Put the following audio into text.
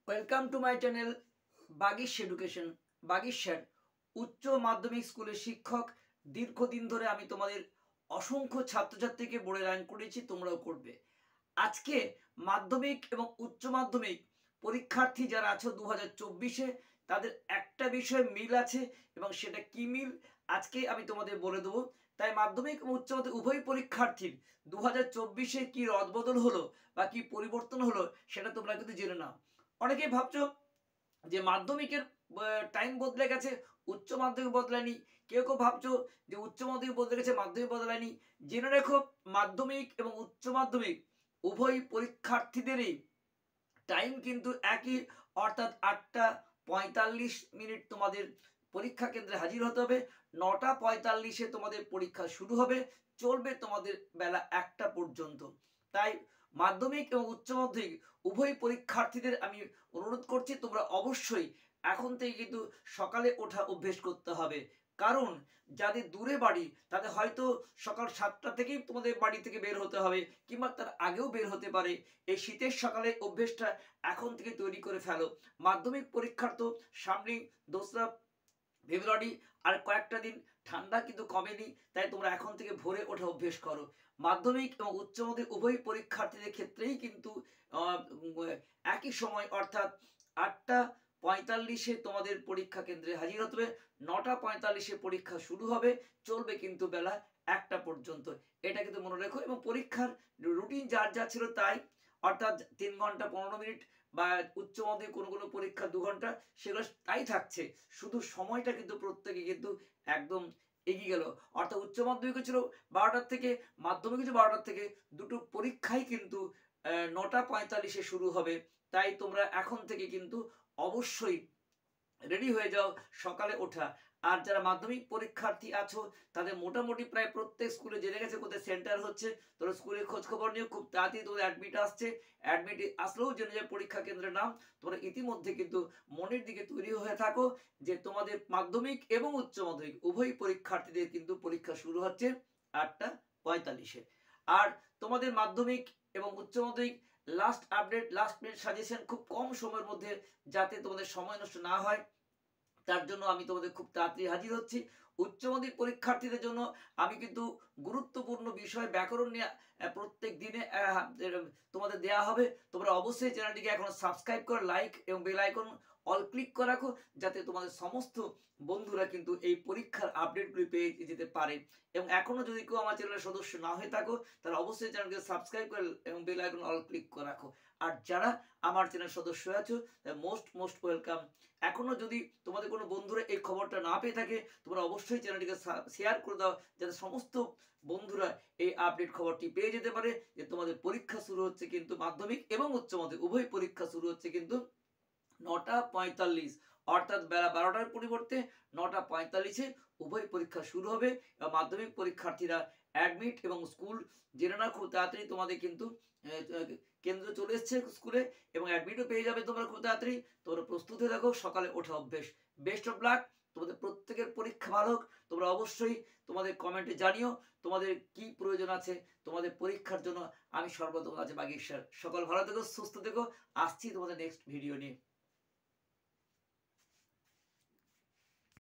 Welcome to my channel Bagish education. Bagish sir উচ্চ মাধ্যমিক স্কুলের শিক্ষক। দীর্ঘদিন ধরে আমি তোমাদের অসংখ্য ছাত্রছাত্রীকে বোর্ডে র্যাঙ্ক করেছি, তোমরাও করবে। আজকে মাধ্যমিক এবং উচ্চ মাধ্যমিক পরীক্ষার্থী যারা আছো 2024-এ, তাদের একটা বিষয় মিল আছে এবং সেটা কি মিল আজকে আমি তোমাদের বলে দেবো। তাই মাধ্যমিক এবং উচ্চ মাধ্যমিক উভয় পরীক্ষার্থীর 2024-এ কি রদবদল হলো বা কি পরিবর্তন হলো সেটা তোমরা কিন্তু জেনে নাও। অনেকেই ভাবছো যে মাধ্যমিকের টাইম বদলে গেছে, উচ্চ মাধ্যমিক বদলায়নি। কেউ কেউ ভাবছো যে উচ্চ মাধ্যমিক বদলে গেছে, মাধ্যমিক বদলায়নি। জেনে রেখো, মাধ্যমিক এবং উচ্চ মাধ্যমিক উভয় পরীক্ষার্থীদেরই টাইম কিন্তু একই, অর্থাৎ 8টা 45 মিনিট তোমাদের পরীক্ষা কেন্দ্রে হাজির হতে হবে। 9টা 45-এ তোমাদের পরীক্ষা শুরু হবে, চলবে তোমাদের বেলা 1টা পর্যন্ত। তাই মাধ্যমিক এবং উচ্চ মাধ্যমিক উভয় পরীক্ষার্থীদের আমি অনুরোধ করছি, তোমরা অবশ্যই এখন থেকে কিন্তু সকালে ওঠা অভ্যেস করতে হবে। কারণ যাদের দূরে বাড়ি তাদের হয়তো সকাল 7টা থেকেই তোমাদের বাড়ি থেকে বের হতে হবে, কিংবা তার আগেও বের হতে পারে। এই শীতের সকালে অভ্যেসটা এখন থেকে তৈরি করে ফেলো। মাধ্যমিক পরীক্ষার তো সামনেই 2রা ফেব্রুয়ারি, আর কয়েকটা দিন, ঠান্ডা কিন্তু কমেনি। তাই তোমরা এখন থেকে ভোরে ওঠা অভ্যেস করো। মাধ্যমিক এবং উচ্চ মাধ্যমিক উভয় পরীক্ষার্থীদের ক্ষেত্রেই কিন্তু একই সময়, অর্থাৎ 8টা 45-এ তোমাদের পরীক্ষা কেন্দ্রে হাজির হতে হবে। 9টা 45-এ পরীক্ষা শুরু হবে, চলবে কিন্তু বেলা 1টা পর্যন্ত। এটা কিন্তু মনে রেখো। এবং পরীক্ষার রুটিন যার যা ছিল তাই, অর্থাৎ 3 ঘন্টা 15 মিনিট, বা উচ্চ মাধ্যমিক কোনো কোনো পরীক্ষা 2 ঘন্টা, সেগুলো তাই থাকছে। শুধু সময়টা কিন্তু প্রত্যেকে কিন্তু একদম এগিয়ে গেল। অর্থাৎ উচ্চ মাধ্যমিক ছিল 12টার থেকে, মাধ্যমিক ছিল 12টার থেকে। দুটো পরীক্ষাই কিন্তু 9টা 45-এ শুরু হবে। তাই তোমরা এখন থেকে কিন্তু অবশ্যই রেডি হয়ে যাও সকালে ওঠা। আর যারা মাধ্যমিক পরীক্ষার্থী আছো তাদের মোটামুটি প্রায় প্রত্যেক স্কুলে জেনে গেছে কোথায় সেন্টার হচ্ছে। তোমরা স্কুলে খোঁজ খবর নিও, খুব তাড়াতাড়ি তোমাদের অ্যাডমিট আসছে। অ্যাডমিট আসলেও জেনে যায় পরীক্ষা কেন্দ্রের নাম। তোমরা ইতিমধ্যে কিন্তু মনের দিকে তৈরি হয়ে থাকো যে তোমাদের মাধ্যমিক এবং উচ্চ মাধ্যমিক উভয় পরীক্ষার্থীদের কিন্তু পরীক্ষা শুরু হচ্ছে 8টা 45-এ। আর তোমাদের মাধ্যমিক এবং উচ্চ মাধ্যমিক last update, last minute suggestion খুব কম সময়ের মধ্যে, যাতে তোমাদের সময় নষ্ট না হয়, তার জন্য আমি তোমাদের খুব তাড়াতাড়ি হাজির হচ্ছি। উচ্চ মাধ্যমিক পরীক্ষার্থীদের জন্য আমি কিন্তু গুরুত্বপূর্ণ বিষয় ব্যাকরণ নিয়ে প্রত্যেক দিনে তোমাদের দেওয়া হবে। তোমরা অবশ্যই চ্যানেলটিকে এখন সাবস্ক্রাইব করে লাইক এবং বেল আইকন অল ক্লিক করে রাখো, যাতে তোমাদের সমস্ত বন্ধুরা কিন্তু এই পরীক্ষার আপডেটগুলি পেয়ে যেতে পারে। এবং এখনো যদি কেউ আমার চ্যানেলের সদস্য না হয়ে থাকো, তাহলে অবশ্যই চ্যানেলকে সাবস্ক্রাইব করে এবং বেল আইকন অল ক্লিক করে রাখো। আর যারা আমার চ্যানেল সদস্য আছো, মোস্ট ওয়েলকাম। এখনো যদি তোমাদের কোনো বন্ধুরা এই খবরটা না পেয়ে থাকে, তোমরা অবশ্যই চ্যানেলটিকে শেয়ার করে দাও, যাতে সমস্ত বন্ধুরা এই আপডেট খবরটি পেয়ে যেতে পারে যে তোমাদের পরীক্ষা শুরু হচ্ছে কিন্তু মাধ্যমিক এবং উচ্চ মাধ্যমিক উভয় পরীক্ষা শুরু হচ্ছে কিন্তু 9টা 45, অর্থাৎ বেলা 12টার পরিবর্তে 9টা 45-এ উভয় পরীক্ষা শুরু হবে। এবং মাধ্যমিক পরীক্ষার্থীরা অ্যাডমিট এবং স্কুল জেনে না, খুব তাড়াতাড়ি তোমাদের কিন্তু কেন্দ্র চলে এসছে স্কুলে, এবং অ্যাডমিটও পেয়ে যাবে তোমরা খুব তাড়াতাড়ি। তোমরা প্রস্তুত হয়ে থাকো, সকালে ওঠা অভ্যেস। বেস্ট অফ লাক, তোমাদের প্রত্যেকের পরীক্ষা ভালো হোক। তোমরা অবশ্যই তোমাদের কমেন্টে জানিও তোমাদের কি প্রয়োজন আছে তোমাদের পরীক্ষার জন্য। আমি সর্বদা তোমাদের কাছে বাগিশ স্যার। সকল ভালো থেকো, সুস্থ থেকো। আসছি তোমাদের নেক্সট ভিডিও নিয়ে।